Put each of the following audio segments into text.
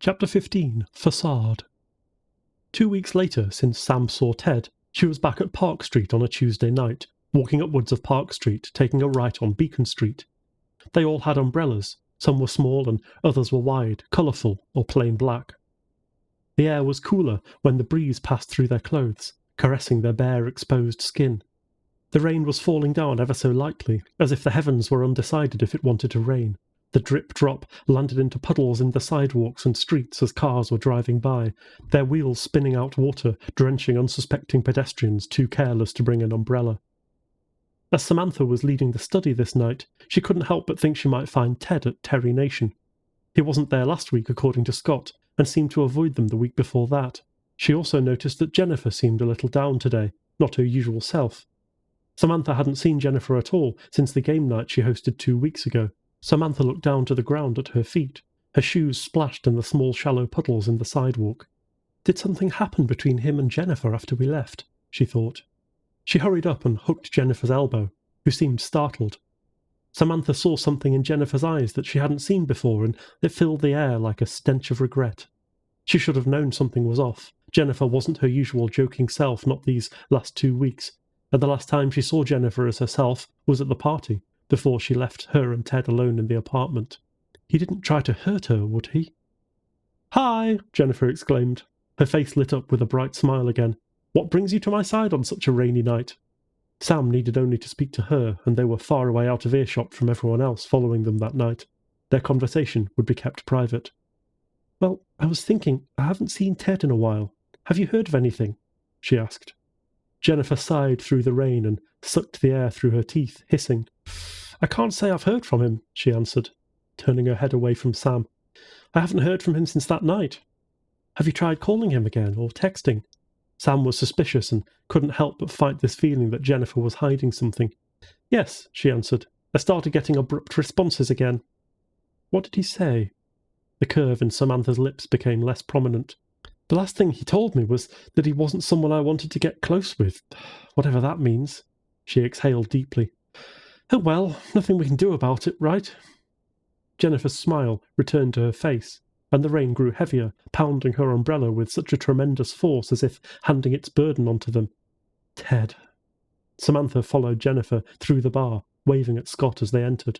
Chapter 15. Facade. 2 weeks later, since Sam saw Ted, she was back at Park Street on a Tuesday night, walking upwards of Park Street, taking a right on Beacon Street. They all had umbrellas. Some were small and others were wide, colourful, or plain black. The air was cooler when the breeze passed through their clothes, caressing their bare, exposed skin. The rain was falling down ever so lightly, as if the heavens were undecided if it wanted to rain. The drip-drop landed into puddles in the sidewalks and streets as cars were driving by, their wheels spinning out water, drenching unsuspecting pedestrians too careless to bring an umbrella. As Samantha was leading the study this night, she couldn't help but think she might find Ted at Terry Nation. He wasn't there last week, according to Scott, and seemed to avoid them the week before that. She also noticed that Jennifer seemed a little down today, not her usual self. Samantha hadn't seen Jennifer at all since the game night she hosted 2 weeks ago. Samantha looked down to the ground at her feet. Her shoes splashed in the small shallow puddles in the sidewalk. Did something happen between him and Jennifer after we left? She thought. She hurried up and hooked Jennifer's elbow, who seemed startled. Samantha saw something in Jennifer's eyes that she hadn't seen before, and it filled the air like a stench of regret. She should have known something was off. Jennifer wasn't her usual joking self, not these last 2 weeks. And the last time she saw Jennifer as herself was at the party, before she left her and Ted alone in the apartment. He didn't try to hurt her, would he? "Hi!" Jennifer exclaimed. Her face lit up with a bright smile again. "What brings you to my side on such a rainy night?" Sam needed only to speak to her, and they were far away out of earshot from everyone else following them that night. Their conversation would be kept private. "Well, I was thinking, I haven't seen Ted in a while. Have you heard of anything?" she asked. Jennifer sighed through the rain and sucked the air through her teeth, hissing. "I can't say I've heard from him," she answered, turning her head away from Sam. "I haven't heard from him since that night." "Have you tried calling him again, or texting?" Sam was suspicious and couldn't help but fight this feeling that Jennifer was hiding something. "Yes," she answered. "I started getting abrupt responses again." "What did he say?" The curve in Samantha's lips became less prominent. "The last thing he told me was that he wasn't someone I wanted to get close with, whatever that means." She exhaled deeply. "Oh well, nothing we can do about it, right?" Jennifer's smile returned to her face, and the rain grew heavier, pounding her umbrella with such a tremendous force as if handing its burden onto them. Ted. Samantha followed Jennifer through the bar, waving at Scott as they entered.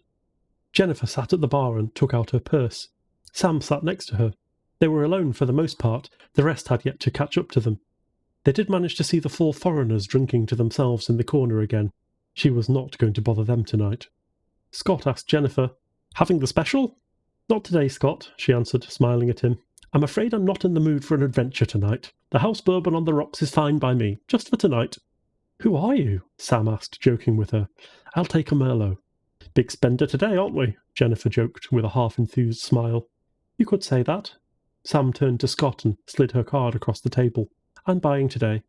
Jennifer sat at the bar and took out her purse. Sam sat next to her. They were alone for the most part, the rest had yet to catch up to them. They did manage to see the 4 foreigners drinking to themselves in the corner again. She was not going to bother them tonight. Scott asked Jennifer, "Having the special?" "Not today, Scott," she answered, smiling at him. "I'm afraid I'm not in the mood for an adventure tonight. The house bourbon on the rocks is fine by me, just for tonight." "Who are you?" Sam asked, joking with her. "I'll take a Merlot." "Big spender today, aren't we?" Jennifer joked, with a half-enthused smile. "You could say that." Sam turned to Scott and slid her card across the table. "I'm buying today."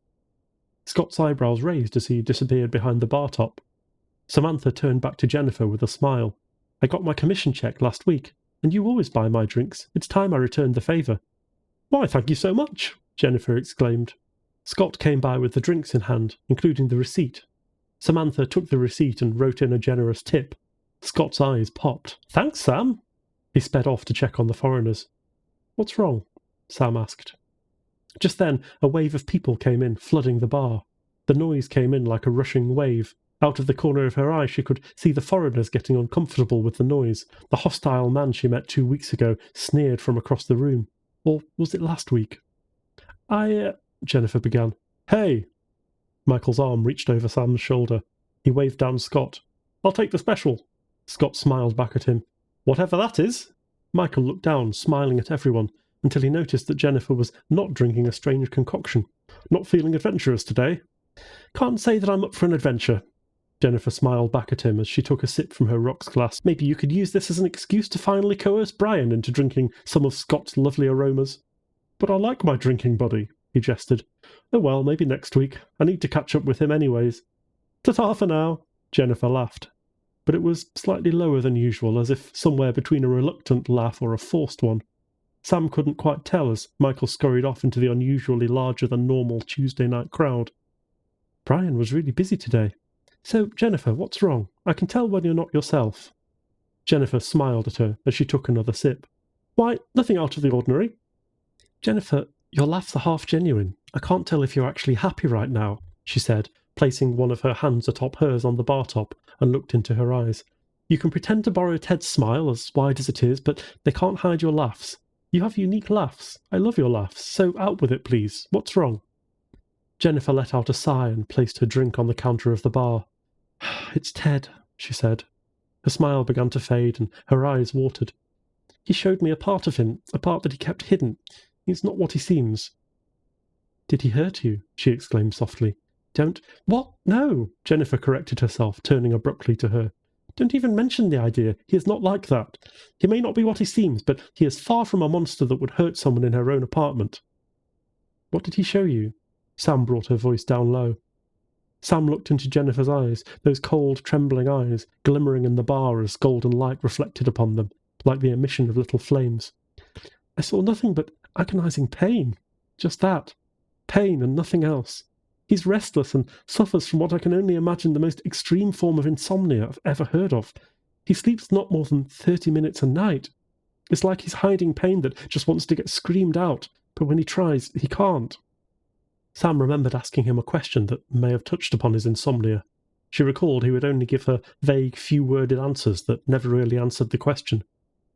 Scott's eyebrows raised as he disappeared behind the bar top. Samantha turned back to Jennifer with a smile. "I got my commission check last week, and you always buy my drinks. It's time I returned the favour." "Why, thank you so much," Jennifer exclaimed. Scott came by with the drinks in hand, including the receipt. Samantha took the receipt and wrote in a generous tip. Scott's eyes popped. "Thanks, Sam." He sped off to check on the foreigners. "What's wrong?" Sam asked. Just then, a wave of people came in, flooding the bar. The noise came in like a rushing wave. Out of the corner of her eye, she could see the foreigners getting uncomfortable with the noise. The hostile man she met 2 weeks ago sneered from across the room. Or was it last week? Jennifer began. "Hey!" Michael's arm reached over Sam's shoulder. He waved down Scott. "I'll take the special." Scott smiled back at him. "Whatever that is." Michael looked down, smiling at everyone, until he noticed that Jennifer was not drinking a strange concoction. "Not feeling adventurous today?" "Can't say that I'm up for an adventure." Jennifer smiled back at him as she took a sip from her rocks glass. "Maybe you could use this as an excuse to finally coerce Brian into drinking some of Scott's lovely aromas." "But I like my drinking buddy," he gestured. "Oh well, maybe next week. I need to catch up with him anyways." "Ta-ta for now," Jennifer laughed. But it was slightly lower than usual, as if somewhere between a reluctant laugh or a forced one. Sam couldn't quite tell as Michael scurried off into the unusually larger-than-normal Tuesday night crowd. "Brian was really busy today. So, Jennifer, what's wrong? I can tell when you're not yourself." Jennifer smiled at her as she took another sip. "Why, nothing out of the ordinary. Jennifer, your laughs are half genuine. I can't tell if you're actually happy right now, she said, placing one of her hands atop hers on the bar top, and looked into her eyes. You can pretend to borrow Ted's smile, as wide as it is, but they can't hide your laughs. You have unique laughs. I love your laughs, so out with it, please. What's wrong? Jennifer let out a sigh and placed her drink on the counter of the bar. It's Ted, she said. Her smile began to fade, and her eyes watered. He showed me a part of him, a part that he kept hidden. He's not what he seems. Did he hurt you? She exclaimed softly. Don't... What? No! Jennifer corrected herself, turning abruptly to her. Don't even mention the idea. He is not like that. He may not be what he seems, but he is far from a monster that would hurt someone in her own apartment. What did he show you? Sam brought her voice down low. Sam looked into Jennifer's eyes, those cold, trembling eyes, glimmering in the bar as golden light reflected upon them, like the emission of little flames. I saw nothing but agonizing pain. Just that. Pain and nothing else. He's restless and suffers from what I can only imagine the most extreme form of insomnia I've ever heard of. He sleeps not more than 30 minutes a night. It's like he's hiding pain that just wants to get screamed out, but when he tries, he can't. Sam remembered asking him a question that may have touched upon his insomnia. She recalled he would only give her vague, few-worded answers that never really answered the question.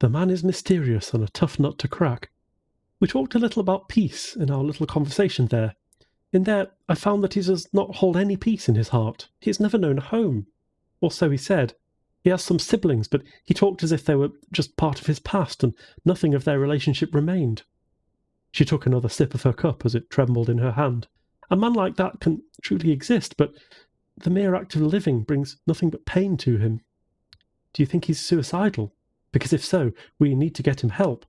The man is mysterious and a tough nut to crack. We talked a little about peace in our little conversation there. In there, I found that he does not hold any peace in his heart. He has never known a home. Or so he said. He has some siblings, but he talked as if they were just part of his past, and nothing of their relationship remained. She took another sip of her cup as it trembled in her hand. A man like that can truly exist, but the mere act of living brings nothing but pain to him. Do you think he's suicidal? Because if so, we need to get him help.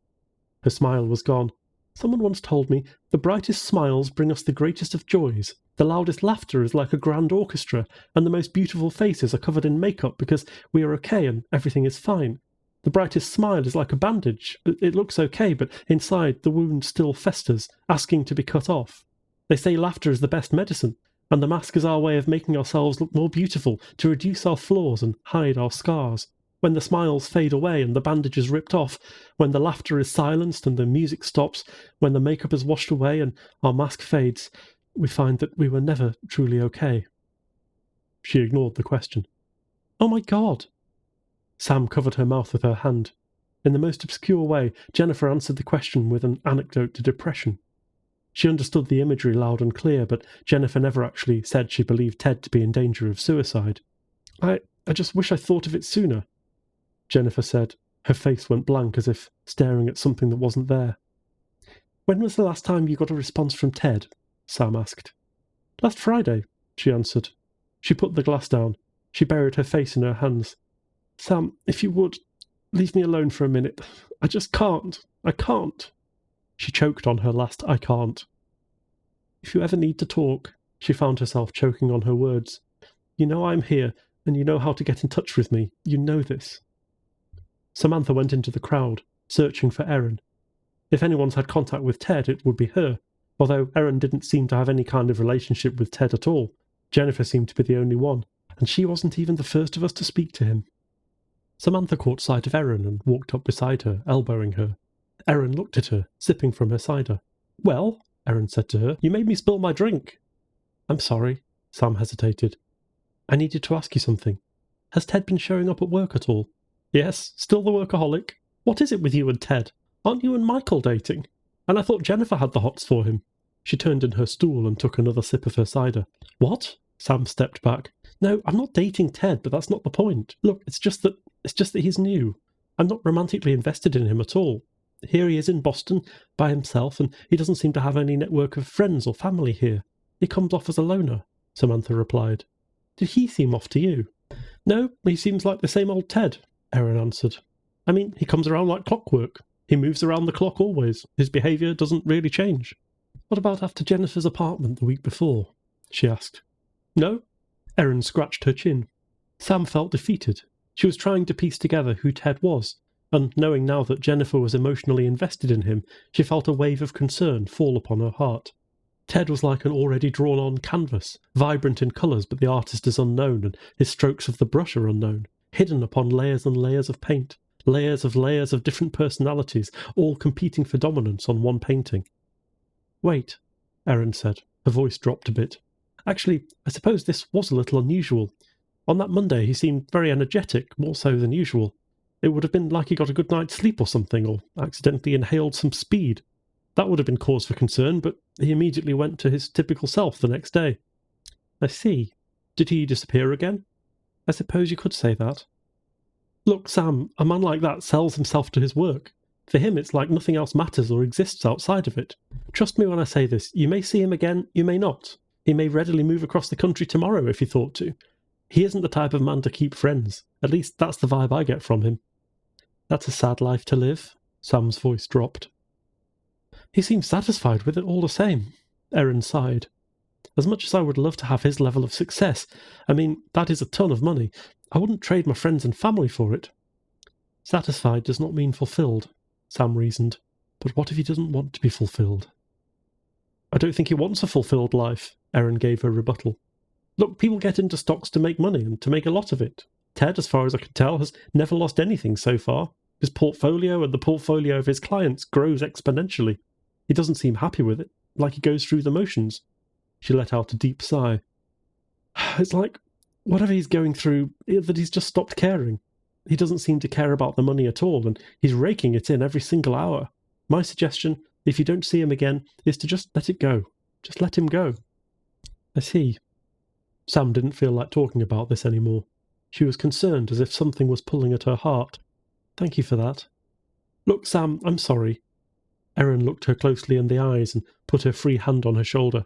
Her smile was gone. Someone once told me, the brightest smiles bring us the greatest of joys. The loudest laughter is like a grand orchestra, and the most beautiful faces are covered in makeup because we are okay and everything is fine. The brightest smile is like a bandage. It looks okay, but inside the wound still festers, asking to be cut off. They say laughter is the best medicine, and the mask is our way of making ourselves look more beautiful, to reduce our flaws and hide our scars. When the smiles fade away and the bandage is ripped off, when the laughter is silenced and the music stops, when the makeup is washed away and our mask fades, we find that we were never truly okay. She ignored the question. Oh my God! Sam covered her mouth with her hand. In the most obscure way, Jennifer answered the question with an anecdote to depression. She understood the imagery loud and clear, but Jennifer never actually said she believed Ted to be in danger of suicide. I just wish I thought of it sooner, Jennifer said. Her face went blank as if staring at something that wasn't there. When was the last time you got a response from Ted? Sam asked. Last Friday, she answered. She put the glass down. She buried her face in her hands. Sam, if you would, leave me alone for a minute. I just can't. I can't. She choked on her last I can't. If you ever need to talk, she found herself choking on her words. You know I'm here, and you know how to get in touch with me. You know this. Samantha went into the crowd, searching for Erin. If anyone's had contact with Ted, it would be her, although Erin didn't seem to have any kind of relationship with Ted at all. Jennifer seemed to be the only one, and she wasn't even the first of us to speak to him. Samantha caught sight of Erin and walked up beside her, elbowing her. Erin looked at her, sipping from her cider. Well, Erin said to her, you made me spill my drink. I'm sorry, Sam hesitated. I needed to ask you something. Has Ted been showing up at work at all? Yes, still the workaholic. What is it with you and Ted? Aren't you and Michael dating? And I thought Jennifer had the hots for him. She turned in her stool and took another sip of her cider. What? Sam stepped back. No, I'm not dating Ted, but that's not the point. Look, it's just that he's new. I'm not romantically invested in him at all. Here he is in Boston, by himself, and he doesn't seem to have any network of friends or family here. He comes off as a loner, Samantha replied. Did he seem off to you? No, he seems like the same old Ted, Erin answered. I mean, he comes around like clockwork. He moves around the clock always. His behaviour doesn't really change. What about after Jennifer's apartment the week before? She asked. No? Erin scratched her chin. Sam felt defeated. She was trying to piece together who Ted was, and knowing now that Jennifer was emotionally invested in him, she felt a wave of concern fall upon her heart. Ted was like an already drawn-on canvas, vibrant in colours, but the artist is unknown, and his strokes of the brush are unknown, hidden upon layers and layers of paint, layers of different personalities, all competing for dominance on one painting. Wait, Erin said. Her voice dropped a bit. Actually, I suppose this was a little unusual. On that Monday he seemed very energetic, more so than usual. It would have been like he got a good night's sleep or something, or accidentally inhaled some speed. That would have been cause for concern, but he immediately went to his typical self the next day. I see. Did he disappear again? I suppose you could say that. Look, Sam, a man like that sells himself to his work. For him, it's like nothing else matters or exists outside of it. Trust me when I say this, you may see him again, you may not. He may readily move across the country tomorrow if he thought to. He isn't the type of man to keep friends. At least that's the vibe I get from him. That's a sad life to live. Sam's voice dropped. He seems satisfied with it all the same. Erin sighed. As much as I would love to have his level of success, I mean, that is a ton of money. I wouldn't trade my friends and family for it. Satisfied does not mean fulfilled, Sam reasoned. But what if he doesn't want to be fulfilled? I don't think he wants a fulfilled life, Erin gave her rebuttal. Look, people get into stocks to make money, and to make a lot of it. Ted, as far as I can tell, has never lost anything so far. His portfolio and the portfolio of his clients grows exponentially. He doesn't seem happy with it, like he goes through the motions. She let out a deep sigh. It's like, whatever he's going through, that he's just stopped caring. He doesn't seem to care about the money at all, and he's raking it in every single hour. My suggestion, if you don't see him again, is to just let it go. Just let him go. I see. Sam didn't feel like talking about this anymore. She was concerned, as if something was pulling at her heart. Thank you for that. Look, Sam, I'm sorry. Erin looked her closely in the eyes and put her free hand on her shoulder.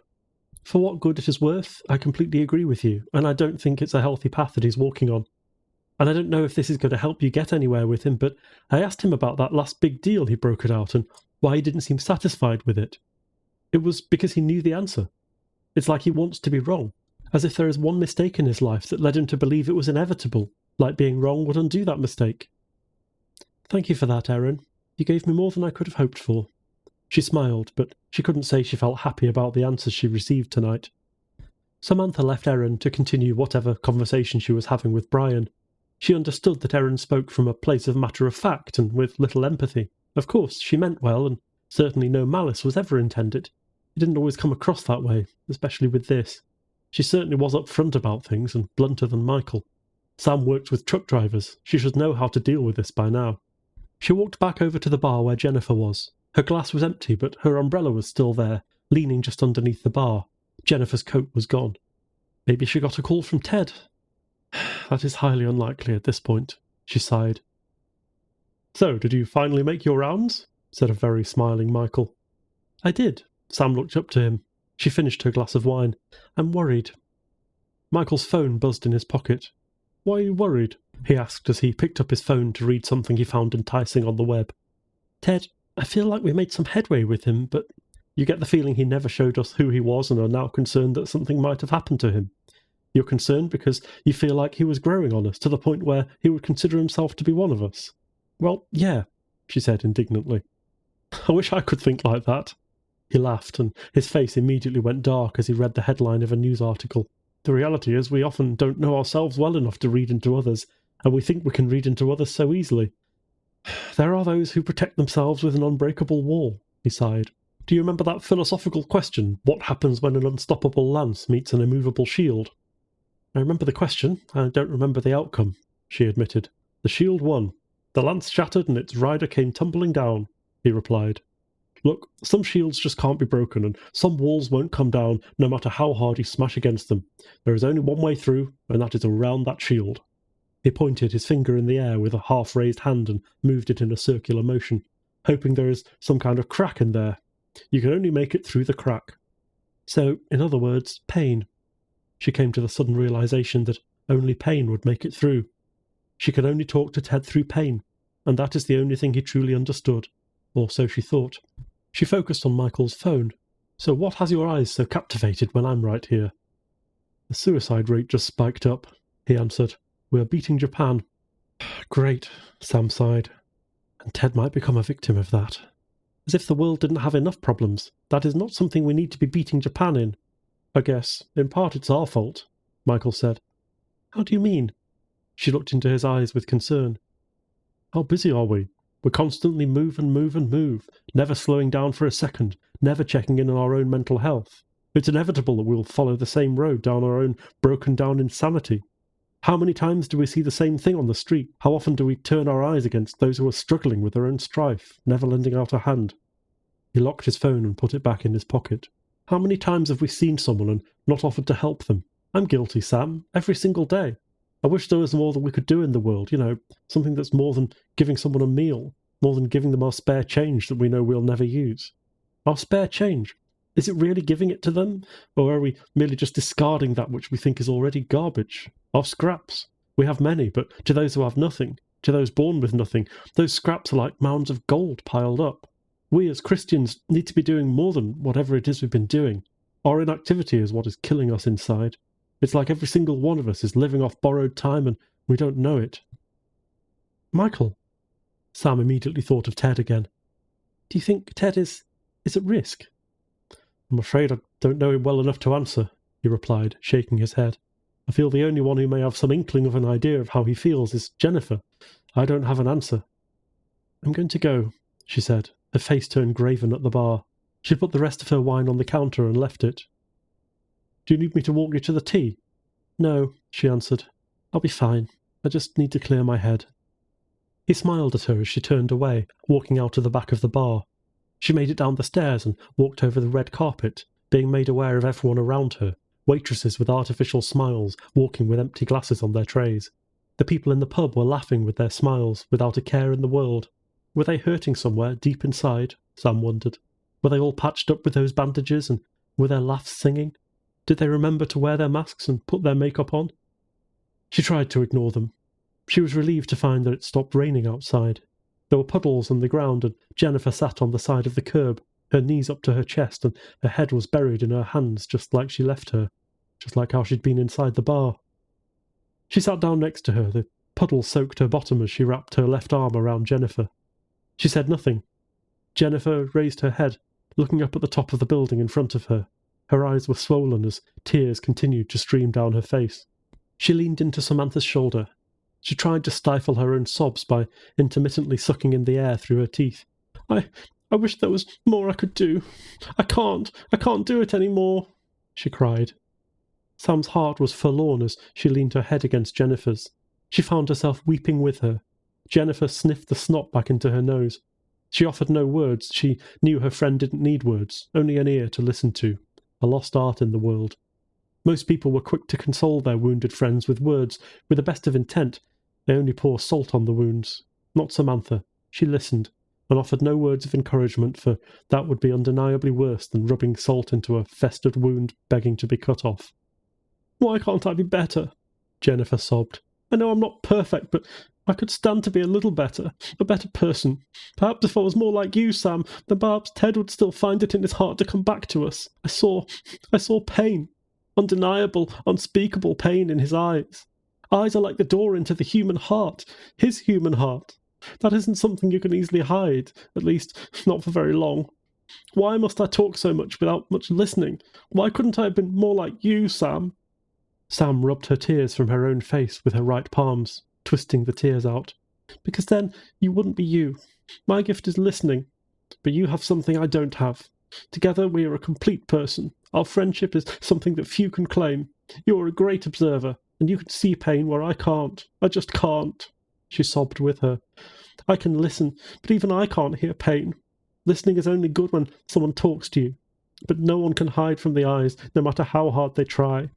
For what good it is worth, I completely agree with you, and I don't think it's a healthy path that he's walking on. And I don't know if this is going to help you get anywhere with him, but I asked him about that last big deal he brokered out and why he didn't seem satisfied with it. It was because he knew the answer. It's like he wants to be wrong, as if there is one mistake in his life that led him to believe it was inevitable, like being wrong would undo that mistake. Thank you for that, Erin. You gave me more than I could have hoped for. She smiled, but she couldn't say she felt happy about the answers she received tonight. Samantha left Erin to continue whatever conversation she was having with Brian. She understood that Erin spoke from a place of matter of fact and with little empathy. Of course, she meant well, and certainly no malice was ever intended. It didn't always come across that way, especially with this. She certainly was upfront about things and blunter than Michael. Sam worked with truck drivers. She should know how to deal with this by now. She walked back over to the bar where Jennifer was. Her glass was empty, but her umbrella was still there, leaning just underneath the bar. Jennifer's coat was gone. Maybe she got a call from Ted. That is highly unlikely at this point, she sighed. So, did you finally make your rounds? Said a very smiling Michael. I did. Sam looked up to him. She finished her glass of wine. I'm worried. Michael's phone buzzed in his pocket. Why are you worried? He asked as he picked up his phone to read something he found enticing on the web. Ted, I feel like we made some headway with him, but you get the feeling he never showed us who he was and are now concerned that something might have happened to him. You're concerned because you feel like he was growing on us to the point where he would consider himself to be one of us. Well, yeah, she said indignantly. I wish I could think like that. He laughed, and his face immediately went dark as he read the headline of a news article. The reality is we often don't know ourselves well enough to read into others, and we think we can read into others so easily. There are those who protect themselves with an unbreakable wall, he sighed. Do you remember that philosophical question, what happens when an unstoppable lance meets an immovable shield? I remember the question, I don't remember the outcome, she admitted. The shield won. The lance shattered and its rider came tumbling down, he replied. Look, some shields just can't be broken, and some walls won't come down no matter how hard you smash against them. There is only one way through, and that is around that shield. He pointed his finger in the air with a half-raised hand and moved it in a circular motion, hoping there is some kind of crack in there. You can only make it through the crack. So, in other words, pain. She came to the sudden realization that only pain would make it through. She could only talk to Ted through pain, and that is the only thing he truly understood, or so she thought. She focused on Michael's phone. So what has your eyes so captivated when I'm right here? The suicide rate just spiked up, he answered. We are beating Japan. Great, Sam sighed. And Ted might become a victim of that. As if the world didn't have enough problems. That is not something we need to be beating Japan in. I guess, in part it's our fault, Michael said. How do you mean? She looked into his eyes with concern. How busy are we? We're constantly move and move and move, never slowing down for a second, never checking in on our own mental health. It's inevitable that we'll follow the same road down our own broken down insanity. How many times do we see the same thing on the street? How often do we turn our eyes against those who are struggling with their own strife, never lending out a hand? He locked his phone and put it back in his pocket. How many times have we seen someone and not offered to help them? I'm guilty, Sam, every single day. I wish there was more that we could do in the world, something that's more than giving someone a meal, more than giving them our spare change that we know we'll never use. Our spare change. Is it really giving it to them, or are we merely just discarding that which we think is already garbage? Our scraps. We have many, but to those who have nothing, to those born with nothing, those scraps are like mounds of gold piled up. We as Christians need to be doing more than whatever it is we've been doing. Our inactivity is what is killing us inside. It's like every single one of us is living off borrowed time and we don't know it. Michael. Sam immediately thought of Ted again. Do you think Ted is at risk? I'm afraid I don't know him well enough to answer, he replied, shaking his head. I feel the only one who may have some inkling of an idea of how he feels is Jennifer. I don't have an answer. I'm going to go, she said, her face turned graven at the bar. She put the rest of her wine on the counter and left it. Do you need me to walk you to the tea? No, she answered. I'll be fine. I just need to clear my head. He smiled at her as she turned away, walking out of the back of the bar. She made it down the stairs and walked over the red carpet, being made aware of everyone around her, waitresses with artificial smiles, walking with empty glasses on their trays. The people in the pub were laughing with their smiles, without a care in the world. Were they hurting somewhere deep inside? Sam wondered. Were they all patched up with those bandages, and were their laughs singing? Did they remember to wear their masks and put their makeup on? She tried to ignore them. She was relieved to find that it stopped raining outside. There were puddles on the ground, and Jennifer sat on the side of the curb, her knees up to her chest, and her head was buried in her hands just like she left her, just like how she'd been inside the bar. She sat down next to her, the puddle soaked her bottom as she wrapped her left arm around Jennifer. She said nothing. Jennifer raised her head, looking up at the top of the building in front of her. Her eyes were swollen as tears continued to stream down her face. She leaned into Samantha's shoulder. She tried to stifle her own sobs by intermittently sucking in the air through her teeth. I wish there was more I could do. I can't do it any more, she cried. Sam's heart was forlorn as she leaned her head against Jennifer's. She found herself weeping with her. Jennifer sniffed the snot back into her nose. She offered no words. She knew her friend didn't need words, only an ear to listen to. A lost art in the world. Most people were quick to console their wounded friends with words, with the best of intent. They only pour salt on the wounds. Not Samantha. She listened, and offered no words of encouragement, for that would be undeniably worse than rubbing salt into a festered wound begging to be cut off. Why can't I be better? Jennifer sobbed. I know I'm not perfect, but I could stand to be a little better, a better person. Perhaps if I was more like you, Sam, then perhaps Ted would still find it in his heart to come back to us. I saw pain. Undeniable, unspeakable pain in his eyes. Eyes are like the door into the human heart, his human heart. That isn't something you can easily hide, at least not for very long. Why must I talk so much without much listening? Why couldn't I have been more like you, Sam? Sam rubbed her tears from her own face with her right palms, twisting the tears out. Because then you wouldn't be you. My gift is listening, but you have something I don't have. Together we are a complete person. Our friendship is something that few can claim. You are a great observer, and you can see pain where I can't. I just can't. She sobbed with her. I can listen, but even I can't hear pain. Listening is only good when someone talks to you. But no one can hide from the eyes, no matter how hard they try.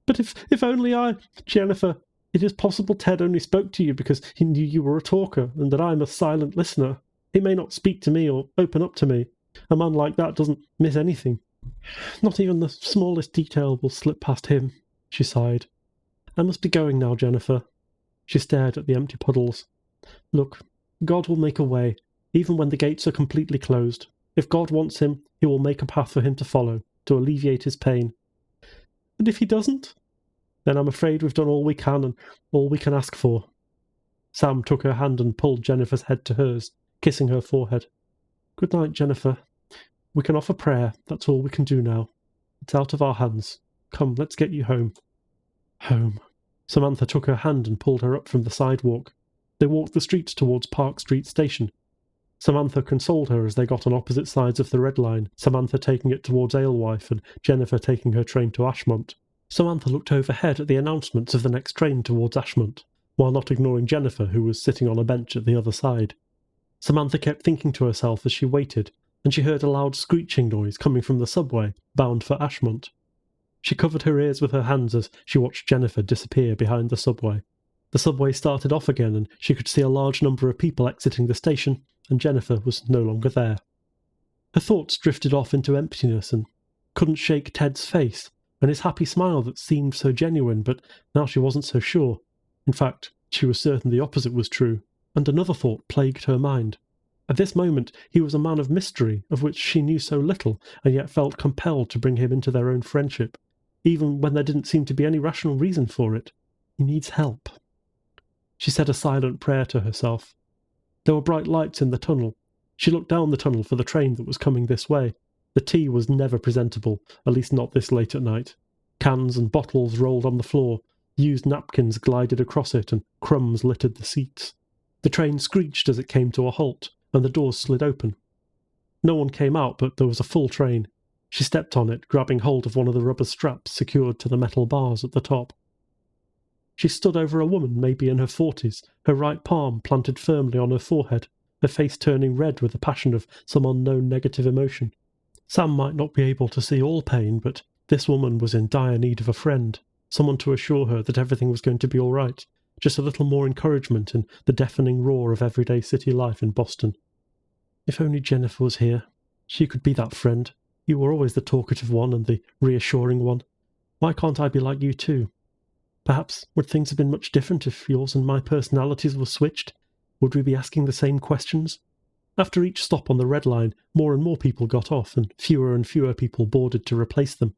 But if only I... Jennifer, it is possible Ted only spoke to you because he knew you were a talker, and that I'm a silent listener. He may not speak to me or open up to me. A man like that doesn't miss anything. Not even the smallest detail will slip past him, she sighed. I must be going now, Jennifer. She stared at the empty puddles. Look, God will make a way, even when the gates are completely closed. If God wants him, he will make a path for him to follow, to alleviate his pain. And if he doesn't? Then I'm afraid we've done all we can and all we can ask for. Sam took her hand and pulled Jennifer's head to hers, kissing her forehead. Good night, Jennifer. We can offer prayer, that's all we can do now. It's out of our hands. Come, let's get you home. Home. Samantha took her hand and pulled her up from the sidewalk. They walked the streets towards Park Street Station. Samantha consoled her as they got on opposite sides of the Red Line, Samantha taking it towards Alewife and Jennifer taking her train to Ashmont. Samantha looked overhead at the announcements of the next train towards Ashmont, while not ignoring Jennifer, who was sitting on a bench at the other side. Samantha kept thinking to herself as she waited, and she heard a loud screeching noise coming from the subway, bound for Ashmont. She covered her ears with her hands as she watched Jennifer disappear behind the subway. The subway started off again, and she could see a large number of people exiting the station, and Jennifer was no longer there. Her thoughts drifted off into emptiness and couldn't shake Ted's face, and his happy smile that seemed so genuine, but now she wasn't so sure. In fact, she was certain the opposite was true, and another thought plagued her mind. At this moment he was a man of mystery, of which she knew so little, and yet felt compelled to bring him into their own friendship, even when there didn't seem to be any rational reason for it. He needs help. She said a silent prayer to herself. There were bright lights in the tunnel. She looked down the tunnel for the train that was coming this way. The tea was never presentable, at least not this late at night. Cans and bottles rolled on the floor, used napkins glided across it, and crumbs littered the seats. The train screeched as it came to a halt, and the doors slid open. No one came out, but there was a full train. She stepped on it, grabbing hold of one of the rubber straps secured to the metal bars at the top. She stood over a woman, maybe in her 40s, her right palm planted firmly on her forehead, her face turning red with the passion of some unknown negative emotion. Sam might not be able to see all pain, but this woman was in dire need of a friend, someone to assure her that everything was going to be all right, just a little more encouragement in the deafening roar of everyday city life in Boston. If only Jennifer was here. She could be that friend. You were always the talkative one and the reassuring one. Why can't I be like you too? Perhaps would things have been much different if yours and my personalities were switched? Would we be asking the same questions? After each stop on the Red Line, more and more people got off, and fewer people boarded to replace them.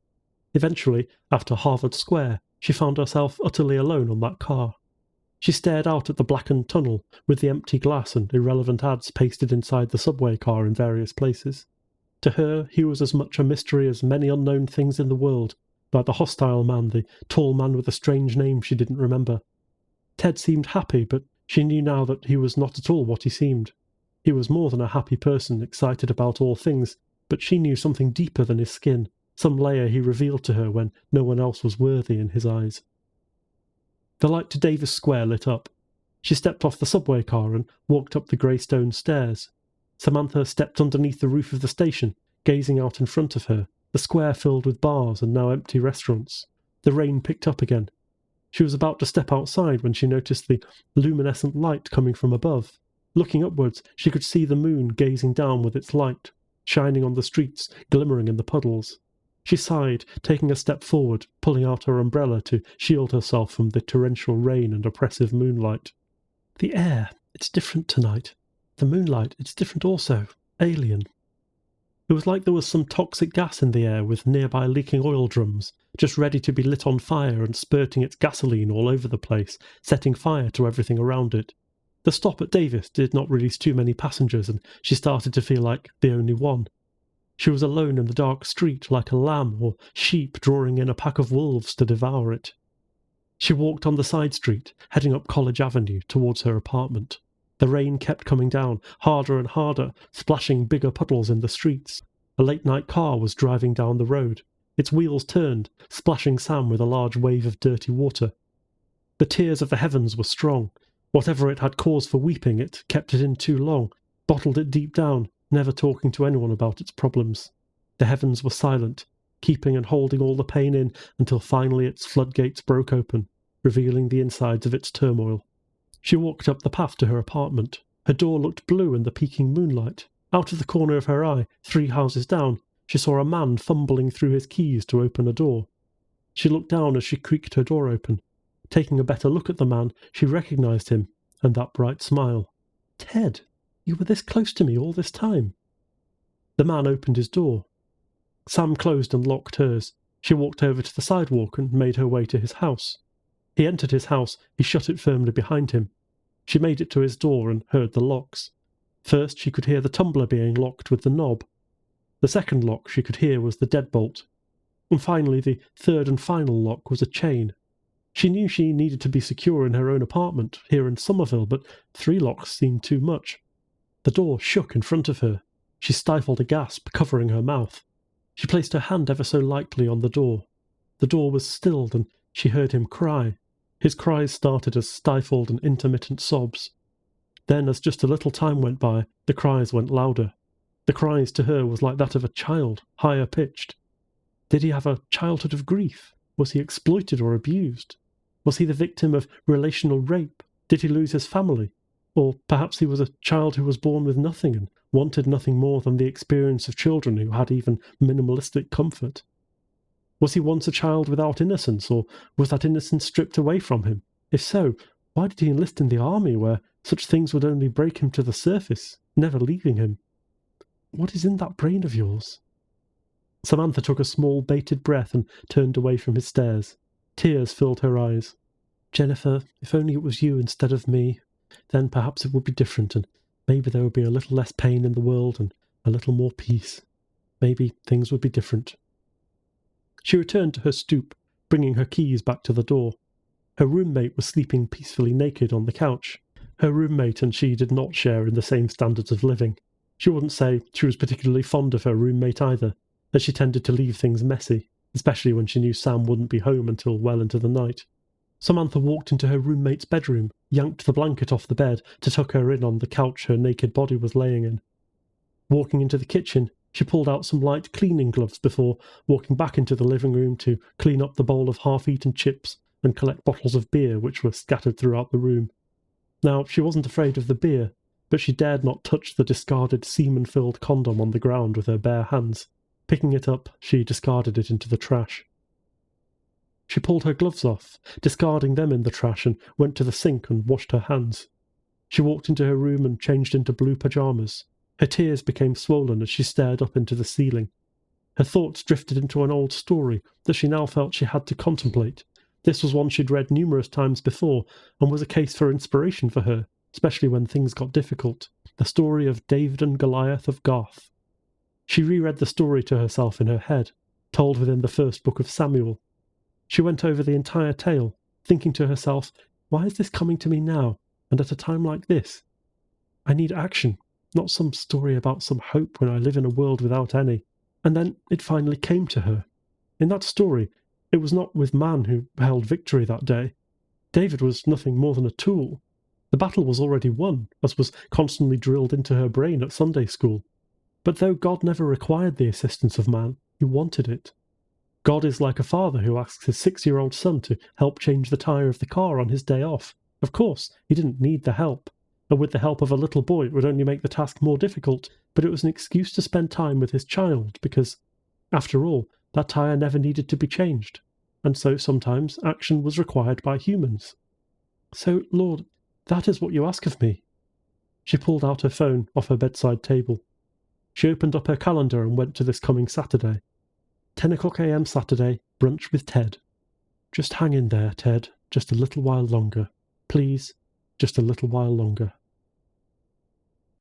Eventually, after Harvard Square, she found herself utterly alone on that car. She stared out at the blackened tunnel, with the empty glass and irrelevant ads pasted inside the subway car in various places. To her, he was as much a mystery as many unknown things in the world, like the hostile man, the tall man with a strange name she didn't remember. Ted seemed happy, but she knew now that he was not at all what he seemed. He was more than a happy person, excited about all things, but she knew something deeper than his skin, some layer he revealed to her when no one else was worthy in his eyes. The light to Davis Square lit up. She stepped off the subway car and walked up the grey stone stairs. Samantha stepped underneath the roof of the station, gazing out in front of her, the square filled with bars and now empty restaurants. The rain picked up again. She was about to step outside when she noticed the luminescent light coming from above. Looking upwards, she could see the moon gazing down with its light, shining on the streets, glimmering in the puddles. She sighed, taking a step forward, pulling out her umbrella to shield herself from the torrential rain and oppressive moonlight. The air, it's different tonight. The moonlight, it's different also. Alien. It was like there was some toxic gas in the air with nearby leaking oil drums, just ready to be lit on fire and spurting its gasoline all over the place, setting fire to everything around it. The stop at Davis did not release too many passengers, and she started to feel like the only one. She was alone in the dark street, like a lamb or sheep drawing in a pack of wolves to devour it. She walked on the side street, heading up College Avenue towards her apartment. The rain kept coming down, harder and harder, splashing bigger puddles in the streets. A late-night car was driving down the road. Its wheels turned, splashing Sam with a large wave of dirty water. The tears of the heavens were strong. Whatever it had cause for weeping, it kept it in too long, bottled it deep down, never talking to anyone about its problems. The heavens were silent, keeping and holding all the pain in until finally its floodgates broke open, revealing the insides of its turmoil. She walked up the path to her apartment. Her door looked blue in the peeking moonlight. Out of the corner of her eye, 3 houses down, she saw a man fumbling through his keys to open a door. She looked down as she creaked her door open. Taking a better look at the man, she recognised him, and that bright smile. "Ted, you were this close to me all this time." The man opened his door. Sam closed and locked hers. She walked over to the sidewalk and made her way to his house. He entered his house, he shut it firmly behind him. She made it to his door and heard the locks. First she could hear the tumbler being locked with the knob. The second lock she could hear was the deadbolt. And finally the third and final lock was a chain. She knew she needed to be secure in her own apartment here in Somerville, but 3 locks seemed too much. The door shook in front of her. She stifled a gasp, covering her mouth. She placed her hand ever so lightly on the door. The door was stilled, and she heard him cry. His cries started as stifled and intermittent sobs. Then, as just a little time went by, the cries went louder. The cries to her was like that of a child, higher pitched. Did he have a childhood of grief? Was he exploited or abused? Was he the victim of relational rape? Did he lose his family? Or perhaps he was a child who was born with nothing and wanted nothing more than the experience of children who had even minimalistic comfort. Was he once a child without innocence, or was that innocence stripped away from him? If so, why did he enlist in the army, where such things would only break him to the surface, never leaving him? What is in that brain of yours? Samantha took a small, bated breath and turned away from his stares. Tears filled her eyes. Jennifer, if only it was you instead of me, then perhaps it would be different, and maybe there would be a little less pain in the world and a little more peace. Maybe things would be different. She returned to her stoop, bringing her keys back to the door. Her roommate was sleeping peacefully naked on the couch. Her roommate and she did not share in the same standards of living. She wouldn't say she was particularly fond of her roommate either, as she tended to leave things messy, especially when she knew Sam wouldn't be home until well into the night. Samantha walked into her roommate's bedroom, yanked the blanket off the bed to tuck her in on the couch her naked body was laying in. Walking into the kitchen, she pulled out some light cleaning gloves before walking back into the living room to clean up the bowl of half-eaten chips and collect bottles of beer which were scattered throughout the room. Now, she wasn't afraid of the beer, but she dared not touch the discarded semen-filled condom on the ground with her bare hands. Picking it up, she discarded it into the trash. She pulled her gloves off, discarding them in the trash, and went to the sink and washed her hands. She walked into her room and changed into blue pyjamas. Her tears became swollen as she stared up into the ceiling. Her thoughts drifted into an old story that she now felt she had to contemplate. This was one she'd read numerous times before, and was a case for inspiration for her, especially when things got difficult. The story of David and Goliath of Gath. She reread the story to herself in her head, told within the first book of Samuel. She went over the entire tale, thinking to herself, why is this coming to me now, and at a time like this? I need action, not some story about some hope when I live in a world without any. And then it finally came to her. In that story, it was not with man who held victory that day. David was nothing more than a tool. The battle was already won, as was constantly drilled into her brain at Sunday school. But though God never required the assistance of man, he wanted it. God is like a father who asks his 6-year-old son to help change the tyre of the car on his day off. Of course, he didn't need the help, and with the help of a little boy it would only make the task more difficult, but it was an excuse to spend time with his child, because, after all, that tyre never needed to be changed, and so sometimes action was required by humans. So, Lord, that is what you ask of me. She pulled out her phone off her bedside table. She opened up her calendar and went to this coming Saturday. 10 o'clock a.m. Saturday, brunch with Ted. Just hang in there, Ted, just a little while longer. Please, just a little while longer.